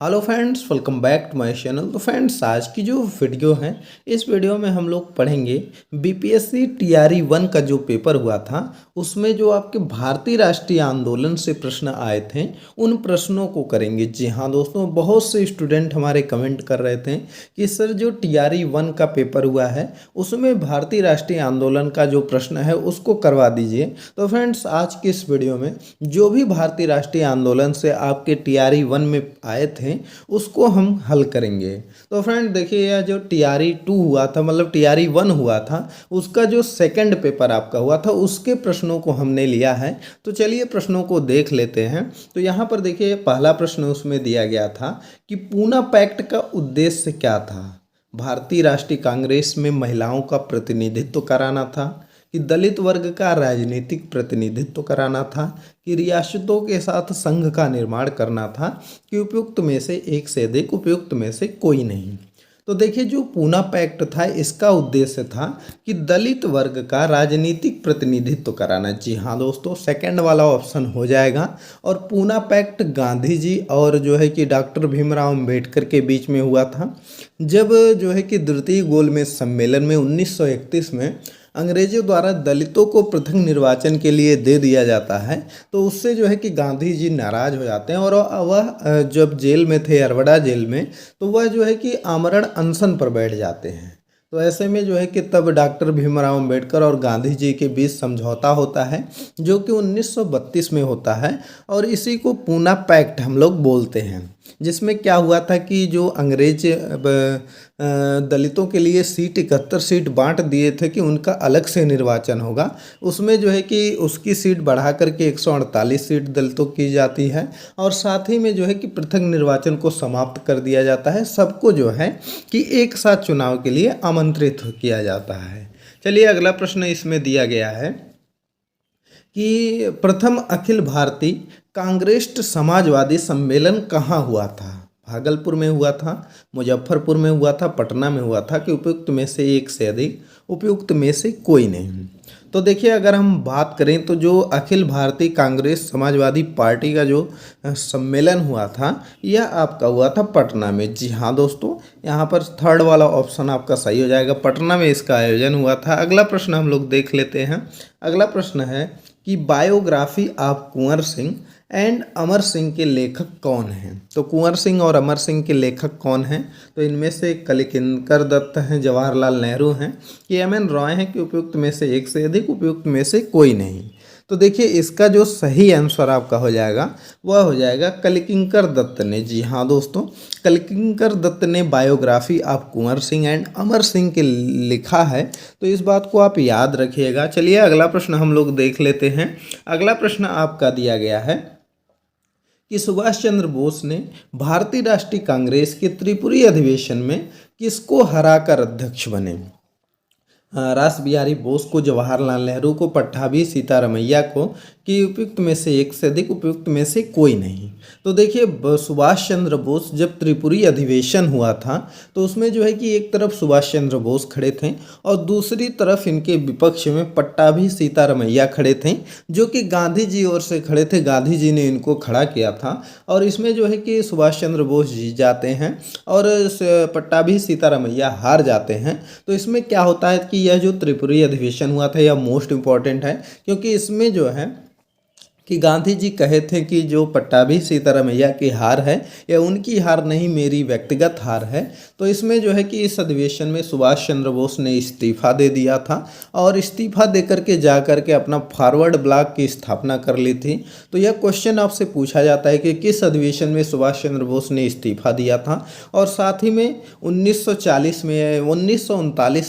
Hello friends, welcome back to my channel. तो friends, आज की जो वीडियो है, इस वीडियो में हम लोग पढ़ेंगे बीपीएससी टीआरई 1 का जो पेपर हुआ था, उसमें जो आपके भारतीय राष्ट्रीय आंदोलन से प्रश्न आए थे, उन प्रश्नों को करेंगे। जी हाँ दोस्तों, बहुत से स्टूडेंट हमारे कमेंट कर रहे थे कि सर जो टीआरई 1 का पेपर हुआ है उसमें भारतीय राष्ट्रीय आंदोलन का जो प्रश्न है उसको करवा दीजिए। तो फ्रेंड्स, आज की इस वीडियो में जो भी भारतीय राष्ट्रीय आंदोलन से आपके टीआरई 1 में आए थे उसको हम हल करेंगे। तो फ्रेंड देखिए, यह जो टीआरई 2 हुआ था, मतलब टीआरई 1 हुआ था, उसका जो सेकंड पेपर आपका हुआ था उसके प्रश्नों को हमने लिया है। तो चलिए प्रश्नों को देख लेते हैं। तो यहाँ पर देखिए, पहला प्रश्न उसमें दिया गया था कि पूना पैक्ट का उद्देश्य क्या था। भारतीय राष्ट्रीय कांग्रेस में महिलाओं का प्रतिनिधित्व कराना था, कि दलित वर्ग का राजनीतिक प्रतिनिधित्व कराना था, कि रियासतों के साथ संघ का निर्माण करना था, कि उपयुक्त में से एक से अधिक, उपयुक्त में से कोई नहीं। तो देखिए, जो पूना पैक्ट था इसका उद्देश्य था कि दलित वर्ग का राजनीतिक प्रतिनिधित्व कराना। जी हाँ दोस्तों, सेकंड वाला ऑप्शन हो जाएगा। और पूना पैक्ट गांधी जी और जो है कि डॉक्टर भीमराव अंबेडकर के बीच में हुआ था, जब जो है कि द्वितीय गोलमेज सम्मेलन में 1931 में अंग्रेजों द्वारा दलितों को पृथक निर्वाचन के लिए दे दिया जाता है। तो उससे जो है कि गांधी जी नाराज हो जाते हैं और वह जब जेल में थे, अरवड़ा जेल में, तो वह जो है कि आमरण अनशन पर बैठ जाते हैं। तो ऐसे में जो है कि तब डॉक्टर भीमराव अंबेडकर और गांधी जी के बीच समझौता होता है, जो कि 1932 में होता है, और इसी को पूना पैक्ट हम लोग बोलते हैं। जिसमें क्या हुआ था कि जो अंग्रेज दलितों के लिए सीट 71 सीट बांट दिए थे कि उनका अलग से निर्वाचन होगा। उसमें जो है कि उसकी सीट बढ़ा करके 148 सीट दलितों की जाती है, और साथ ही में जो है कि पृथक निर्वाचन को समाप्त कर दिया जाता है। सबको जो है कि एक साथ चुनाव के लिए आमंत्रित किया जाता है। चलिए अगला प्रश्न इसमें दिया गया है कि प्रथम अखिल भारतीय कांग्रेस समाजवादी सम्मेलन कहाँ हुआ था। भागलपुर में हुआ था, मुजफ्फरपुर में हुआ था, पटना में हुआ था, कि उपयुक्त में से एक से अधिक, उपयुक्त में से कोई नहीं। तो देखिए, अगर हम बात करें तो जो अखिल भारतीय कांग्रेस समाजवादी पार्टी का जो सम्मेलन हुआ था, यह आपका हुआ था पटना में। जी हाँ दोस्तों, यहाँ पर थर्ड वाला ऑप्शन आपका सही हो जाएगा, पटना में इसका आयोजन हुआ था। अगला प्रश्न हम लोग देख लेते हैं। अगला प्रश्न है कि biography of Kunwar Singh and Amar Singh के लेखक कौन हैं। तो कुंवर सिंह और अमर सिंह के लेखक कौन हैं। तो इनमें से कलिकिंकर दत्त हैं, जवाहरलाल नेहरू हैं, कि एम.एन. रॉय हैं, कि उपयुक्त में से एक से अधिक, उपयुक्त में से कोई नहीं। तो देखिए, इसका जो सही आंसर आपका हो जाएगा वह हो जाएगा कलिकिंकर दत्त ने। जी हाँ दोस्तों, कलिकिंकर दत्त ने biography of Kunwar Singh and Amar Singh के लिखा है। तो इस बात को आप याद रखिएगा। चलिए अगला प्रश्न हम लोग देख लेते हैं। अगला प्रश्न आपका दिया गया है कि सुभाष चंद्र बोस ने भारतीय राष्ट्रीय कांग्रेस के त्रिपुरी अधिवेशन में किसको हराकर अध्यक्ष बने। रास बिहारी बोस को, जवाहरलाल नेहरू को, पट्टाभी सीतारमैया को, कि उपयुक्त में से एक से अधिक, उपयुक्त में से कोई नहीं। तो देखिए, सुभाष चंद्र बोस जब त्रिपुरी अधिवेशन हुआ था तो उसमें जो है कि एक तरफ सुभाष चंद्र बोस खड़े थे और दूसरी तरफ इनके विपक्ष में पट्टाभी सीतारमैया खड़े थे, जो कि गांधी जी ओर से खड़े थे। गांधी जी ने इनको खड़ा किया था, और इसमें जो है कि सुभाष चंद्र बोस जीत जाते हैं और पट्टाभी सीतारमैया हार जाते हैं। तो इसमें क्या होता है कि यह जो त्रिपुरी अधिवेशन हुआ था यह मोस्ट इम्पॉर्टेंट है, क्योंकि इसमें जो है कि गांधी जी कहे थे कि जो पट्टाभी सीतारमैया की हार है यह उनकी हार नहीं, मेरी व्यक्तिगत हार है। तो इसमें जो है कि इस अधिवेशन में सुभाष चंद्र बोस ने इस्तीफा दे दिया था, और इस्तीफा दे करके जा करके अपना फॉरवर्ड ब्लॉक की स्थापना कर ली थी। तो यह क्वेश्चन आपसे पूछा जाता है कि किस अधिवेशन में सुभाष चंद्र बोस ने इस्तीफा दिया था। और साथ ही में 1939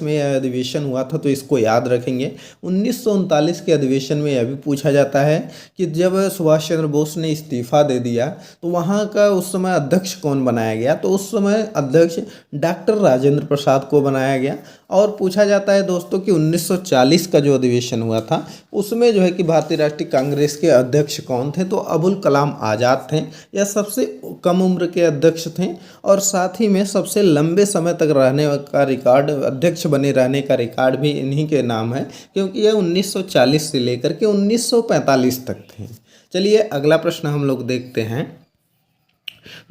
में यह अधिवेशन हुआ था, तो इसको याद रखेंगे। 1939 के अधिवेशन में यह भी पूछा जाता है कि जब सुभाष चंद्र बोस ने इस्तीफा दे दिया तो वहाँ का उस समय अध्यक्ष कौन बनाया गया। तो उस समय अध्यक्ष डॉक्टर राजेंद्र प्रसाद को बनाया गया। और पूछा जाता है दोस्तों कि 1940 का जो अधिवेशन हुआ था उसमें जो है कि भारतीय राष्ट्रीय कांग्रेस के अध्यक्ष कौन थे। तो अबुल कलाम आज़ाद थे। यह सबसे कम उम्र के अध्यक्ष थे, और साथ ही में सबसे लंबे समय तक रहने का रिकॉर्ड, अध्यक्ष बने रहने का रिकॉर्ड भी इन्हीं के नाम है, क्योंकि यह 1940 से लेकर के 1945 तक थे। चलिए अगला प्रश्न हम लोग देखते हैं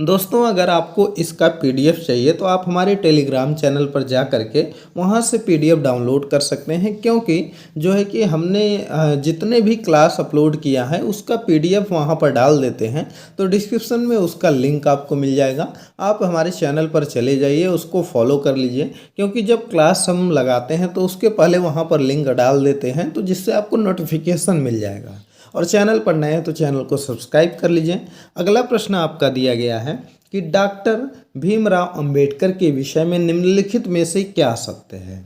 दोस्तों अगर आपको इसका पीडीएफ चाहिए तो आप हमारे टेलीग्राम चैनल पर जा करके वहाँ से पीडीएफ डाउनलोड कर सकते हैं, क्योंकि जो है कि हमने जितने भी क्लास अपलोड किया है उसका पीडीएफ वहाँ पर डाल देते हैं। तो डिस्क्रिप्शन में उसका लिंक आपको मिल जाएगा, आप हमारे चैनल पर चले जाइए, उसको फॉलो कर लीजिए, क्योंकि जब क्लास हम लगाते हैं तो उसके पहले वहाँ पर लिंक डाल देते हैं, तो जिससे आपको नोटिफिकेशन मिल जाएगा। और चैनल पर नए हैं तो चैनल को सब्सक्राइब कर लीजिए। अगला प्रश्न आपका दिया गया है कि डॉक्टर भीमराव अंबेडकर के विषय में निम्नलिखित में से क्या सत्य है।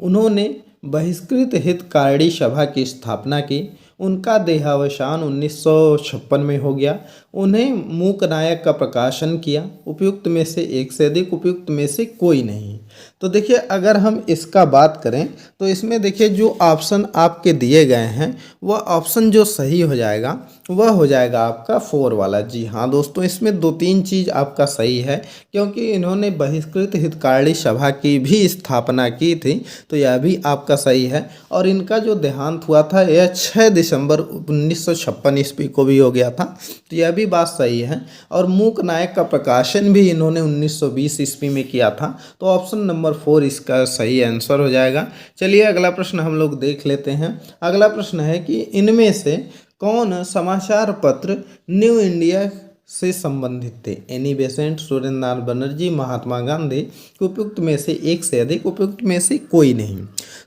उन्होंने बहिष्कृत हितकारिणी सभा की स्थापना की, उनका देहावसान 1956 में हो गया, उन्हें मूक नायक का प्रकाशन किया, उपयुक्त में से एक से अधिक, उपयुक्त में से कोई नहीं। तो देखिए अगर हम इसका बात करें तो इसमें देखिए जो ऑप्शन आपके दिए गए हैं वह ऑप्शन जो सही हो जाएगा वह हो जाएगा आपका 4 वाला। जी हाँ दोस्तों, इसमें 2-3 चीज़ आपका सही है, क्योंकि इन्होंने बहिष्कृत हितकारिणी सभा की भी स्थापना की थी, तो यह भी आपका सही है। और इनका जो देहांत हुआ था यह 6 दिसंबर 1956 ईस्वी को भी हो गया था, तो यह भी बात सही है। और मूक नायक का प्रकाशन भी इन्होंने 1920 ईस्वी में किया था, तो ऑप्शन नंबर 4 इसका सही आंसर हो जाएगा। चलिए अगला प्रश्न हम लोग देख लेते हैं। अगला प्रश्न है कि इनमें से कौन समाचार पत्र न्यू इंडिया से संबंधित थे। एनी बेसेंट, सुरेंद्रनाथ बनर्जी, महात्मा गांधी, उपयुक्त में से एक से अधिक, उपयुक्त में से कोई नहीं।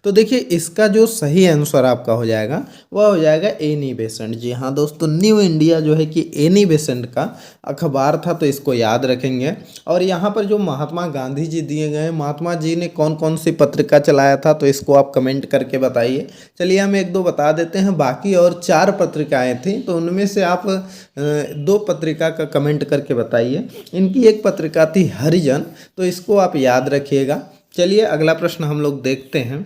तो देखिए इसका जो सही आंसर आपका हो जाएगा वह हो जाएगा एनी बेसेंट। जी हाँ दोस्तों, न्यू इंडिया जो है कि एनी बेसेंट का अखबार था, तो इसको याद रखेंगे। और यहाँ पर जो महात्मा गांधी जी दिए गए हैं, महात्मा जी ने कौन कौन सी पत्रिका चलाया था, तो इसको आप कमेंट करके बताइए। चलिए हम 1-2 बता देते हैं, बाकी और 4 पत्रिकाएं थी, तो उनमें से आप 2 पत्रिका का कमेंट करके बताइए। इनकी एक पत्रिका थी हरिजन, तो इसको आप याद रखिएगा। चलिए अगला प्रश्न हम लोग देखते हैं।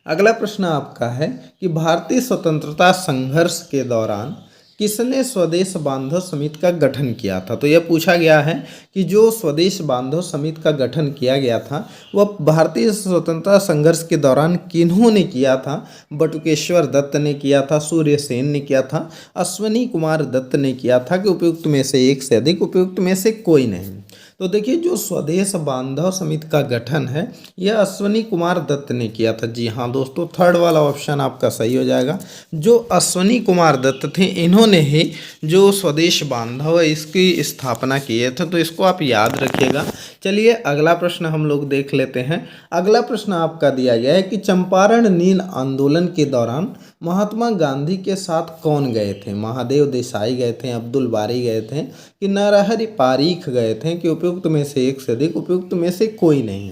अगला प्रश्न आपका है कि भारतीय स्वतंत्रता संघर्ष के दौरान किसने स्वदेश बांधव समिति का गठन किया था। तो यह पूछा गया है कि जो स्वदेश बांधव समिति का गठन किया गया था वह भारतीय स्वतंत्रता संघर्ष के दौरान किन्होंने किया था। बटुकेश्वर दत्त ने किया था, सूर्य सेन ने किया था, अश्वनी कुमार दत्त ने किया था, कि उपयुक्त में से एक से अधिक, उपयुक्त में से कोई नहीं। तो देखिए जो स्वदेश बांधव समिति का गठन है यह अश्वनी कुमार दत्त ने किया था। जी हाँ दोस्तों, 3rd वाला ऑप्शन आपका सही हो जाएगा। जो अश्वनी कुमार दत्त थे इन्होंने ही जो स्वदेश बांधव इसकी स्थापना किए थे, तो इसको आप याद रखिएगा। चलिए अगला प्रश्न हम लोग देख लेते हैं। अगला प्रश्न आपका दिया गया है कि चंपारण नील आंदोलन के दौरान महात्मा गांधी के साथ कौन गए थे। महादेव देसाई गए थे, अब्दुल बारी गए थे, कि नरहरि पारीख गए थे, कि उपयुक्त में से एक से अधिक, उपयुक्त में से कोई नहीं।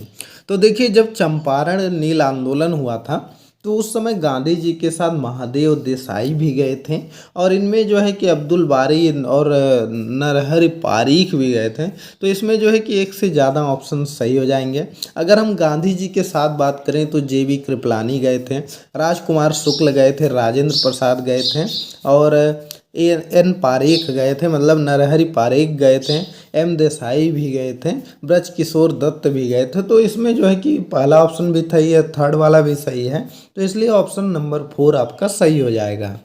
तो देखिए जब चंपारण नील आंदोलन हुआ था तो उस समय गांधी जी के साथ महादेव देसाई भी गए थे, और इनमें जो है कि अब्दुल बारी और नरहरि पारीख भी गए थे। तो इसमें जो है कि एक से ज़्यादा ऑप्शन सही हो जाएंगे। अगर हम गांधी जी के साथ बात करें तो JB कृपलानी गए थे, राजकुमार शुक्ल गए थे, राजेंद्र प्रसाद गए थे, और N पारेख गए थे, मतलब नरहरि पारेख गए थे, M देसाई भी गए थे, ब्रज किशोर दत्त भी गए थे। तो इसमें जो है कि पहला ऑप्शन भी सही है, 3rd वाला भी सही है, तो इसलिए ऑप्शन नंबर 4 आपका सही हो जाएगा।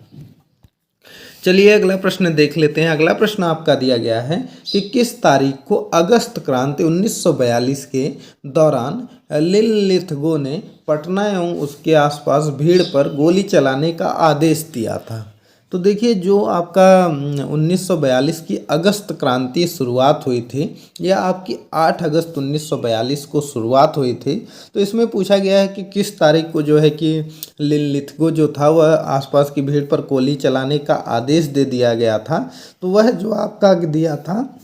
चलिए अगला प्रश्न देख लेते हैं। अगला प्रश्न आपका दिया गया है कि किस तारीख को अगस्त क्रांति 1942 के दौरान लिनलिथगो ने पटना एवं उसके आसपास भीड़ पर गोली चलाने का आदेश दिया था। तो देखिए जो आपका 1942 की अगस्त क्रांति शुरुआत हुई थी, यह आपकी 8 अगस्त 1942 को शुरुआत हुई थी। तो इसमें पूछा गया है कि किस तारीख को जो है कि लिनलिथगो जो था वह आसपास की भीड़ पर गोली चलाने का आदेश दे दिया गया था। तो वह जो आपका दिया था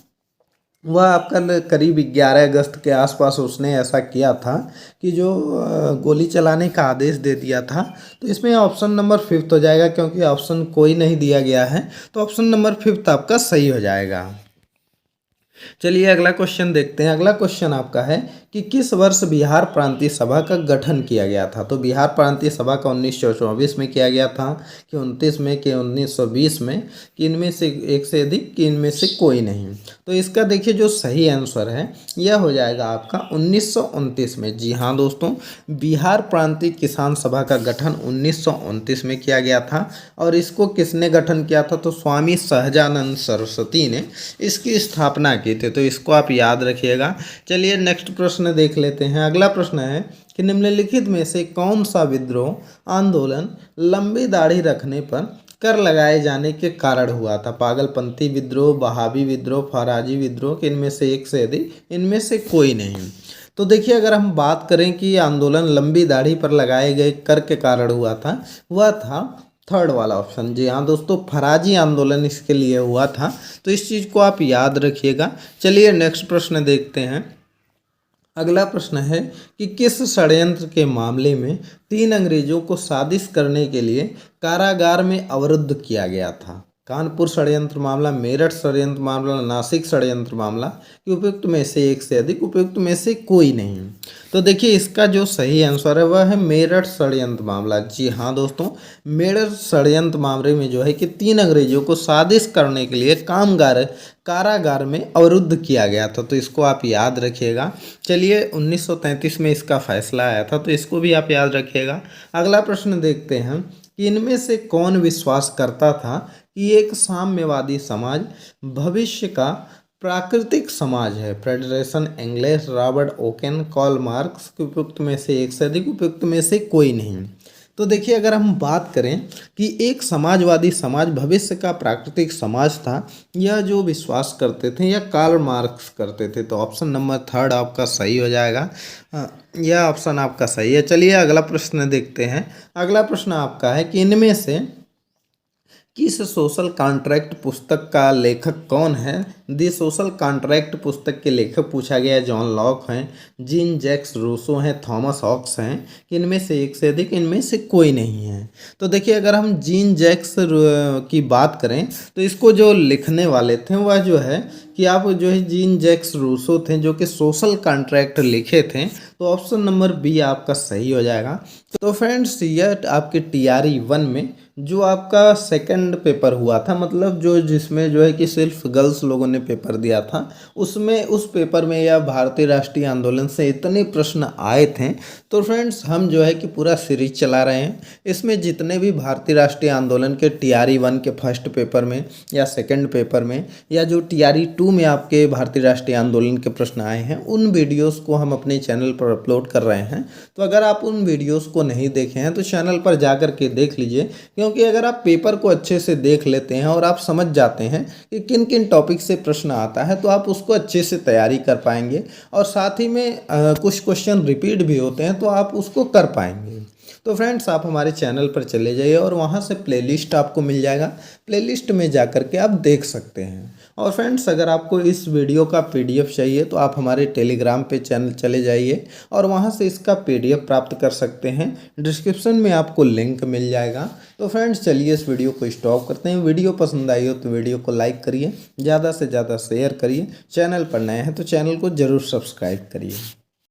वह आपका करीब 11 अगस्त के आसपास उसने ऐसा किया था कि जो गोली चलाने का आदेश दे दिया था। तो इसमें ऑप्शन नंबर 5 हो जाएगा, क्योंकि ऑप्शन कोई नहीं दिया गया है, तो ऑप्शन नंबर 5 आपका सही हो जाएगा। चलिए अगला क्वेश्चन देखते हैं। अगला क्वेश्चन आपका है कि किस वर्ष बिहार प्रांतीय सभा का गठन किया गया था। तो बिहार प्रांतीय सभा का 1924 में किया गया था, कि 29 में, कि 1920 में, कि इनमें से एक से अधिक, कि इनमें से कोई नहीं। तो इसका देखिए जो सही आंसर है यह हो जाएगा आपका 1929 में। जी हाँ दोस्तों, बिहार प्रांतीय किसान सभा का गठन 1929 में किया गया था। और इसको किसने गठन किया था? तो स्वामी सहजानंद सरस्वती ने इसकी स्थापना की थी। तो इसको आप याद रखिएगा। चलिए नेक्स्ट प्रश्न देख लेते हैं। अगला प्रश्न है कि निम्नलिखित में से कौन सा विद्रोह आंदोलन लंबी दाढ़ी रखने पर कर लगाए जाने के कारण हुआ था? पागलपंथी विद्रोह, बहावी विद्रोह, फराजी विद्रोह, कि इनमें से एक से अधिक, इनमें से कोई नहीं। तो देखिए अगर हम बात करें कि आंदोलन लंबी दाढ़ी पर लगाए गए कर के कारण हुआ था, वह था थर्ड वाला ऑप्शन। जी हाँ दोस्तों, फराजी आंदोलन इसके लिए हुआ था। तो इस चीज़ को आप याद रखिएगा। चलिए नेक्स्ट प्रश्न देखते हैं। अगला प्रश्न है कि किस षड्यंत्र के मामले में 3 अंग्रेजों को साजिश करने के लिए कारागार में अवरुद्ध किया गया था? कानपुर षड्यंत्र मामला, मेरठ षड्यंत्र मामला, नासिक षड्यंत्र मामला, कि उपयुक्त में से एक से अधिक, उपयुक्त में से कोई नहीं। तो देखिए इसका जो सही आंसर है वह है मेरठ षड्यंत्र मामला। जी हाँ दोस्तों, मेरठ षड्यंत्र मामले में जो है कि 3 अंग्रेजों को साजिश करने के लिए कारागार में अवरुद्ध किया गया था। तो इसको आप याद रखिएगा। चलिए 1933 में इसका फैसला आया था, तो इसको भी आप याद रखिएगा। अगला प्रश्न देखते हैं कि इनमें से कौन विश्वास करता था कि एक साम्यवादी समाज भविष्य का प्राकृतिक समाज है? Friedrich Engels, Robert Owen, Karl Marx, कि उपयुक्त में से एक से अधिक, उपयुक्त में से कोई नहीं। तो देखिए अगर हम बात करें कि एक समाजवादी समाज भविष्य का प्राकृतिक समाज था, यह जो विश्वास करते थे यह कार्ल मार्क्स करते थे। तो ऑप्शन नंबर थर्ड आपका सही हो जाएगा। यह ऑप्शन आपका सही है। चलिए अगला प्रश्न देखते हैं। अगला प्रश्न आपका है कि इनमें से किस सोशल कॉन्ट्रैक्ट पुस्तक का लेखक कौन है? दी सोशल कॉन्ट्रैक्ट पुस्तक के लेखक पूछा गया है जॉन लॉक हैं, जीन जैक्स रूसो हैं, थॉमस हॉब्स हैं, कि इनमें से एक से अधिक, इनमें से कोई नहीं है। तो देखिए अगर हम जीन जैक्स की बात करें तो इसको जो लिखने वाले थे वह जो है कि आप जो है जीन जैक्स रूसो थे, जो कि सोशल कॉन्ट्रैक्ट लिखे थे। तो ऑप्शन नंबर बी आपका सही हो जाएगा। तो फ्रेंड्स यह आपके TRE 1 में जो आपका सेकंड पेपर हुआ था, मतलब जो जिसमें जो है कि सिर्फ गर्ल्स लोगों ने पेपर दिया था, उसमें उस पेपर में यह भारतीय राष्ट्रीय आंदोलन से इतने प्रश्न आए थे। तो फ्रेंड्स हम जो है कि पूरा सीरीज चला रहे हैं। इसमें जितने भी भारतीय राष्ट्रीय आंदोलन के TRE 1 के फर्स्ट पेपर में या सेकंड पेपर में या जो TRE 2 में आपके भारतीय राष्ट्रीय आंदोलन के प्रश्न आए हैं, उन वीडियोस को हम अपने चैनल पर अपलोड कर रहे हैं। तो अगर आप उन वीडियोस को नहीं देखे हैं तो चैनल पर जा कर के देख लीजिए, क्योंकि अगर आप पेपर को अच्छे से देख लेते हैं और आप समझ जाते हैं कि किन किन टॉपिक से प्रश्न आता है, तो आप उसको अच्छे से तैयारी कर पाएंगे। और साथ ही में कुछ क्वेश्चन रिपीट भी होते हैं तो आप उसको कर पाएंगे। तो फ्रेंड्स आप हमारे चैनल पर चले जाइए और वहाँ से प्लेलिस्ट आपको मिल जाएगा। प्लेलिस्ट में जा कर के आप देख सकते हैं। और फ्रेंड्स अगर आपको इस वीडियो का PDF चाहिए तो आप हमारे टेलीग्राम पे चैनल चले जाइए और वहाँ से इसका PDF प्राप्त कर सकते हैं। डिस्क्रिप्शन में आपको लिंक मिल जाएगा। तो फ्रेंड्स चलिए इस वीडियो को स्टॉप करते हैं। वीडियो पसंद आई हो तो वीडियो को लाइक करिए, ज़्यादा से ज़्यादा शेयर करिए। चैनल पर नए हैं तो चैनल को ज़रूर सब्सक्राइब करिए।